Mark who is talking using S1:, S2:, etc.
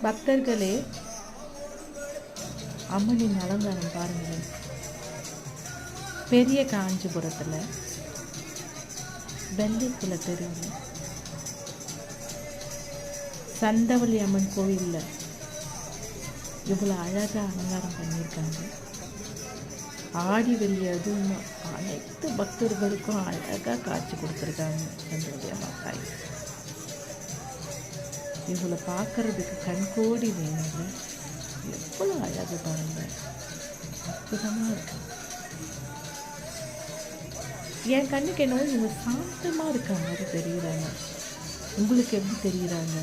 S1: பக்தர்களே, அம்மனின் அலங்காரம் பாருங்களேன். பெரிய காஞ்சிபுரத்தில் வெள்ளிக்குள தெருவில் சந்தவள்ளி அம்மன் கோவிலில் இவ்வளோ அழகாக அலங்காரம் பண்ணியிருக்காங்க. ஆடி வெள்ளி அதுவும் அனைத்து பக்தர்களுக்கும் அழகாக காட்சி கொடுத்துருக்காங்க. சந்தவள்ளி அம்மன் தாய் இவளை பார்க்கறதுக்கு கண்கோடி வேணுங்க. எவ்வளோ அழகு பாருங்க, அற்புதமாக இருக்கு. என் கண்ணுக்கு என்னவோ இவங்க சாந்தமாக இருக்க மாதிரி தெரியுறாங்க. உங்களுக்கு எப்படி தெரியுறாங்க?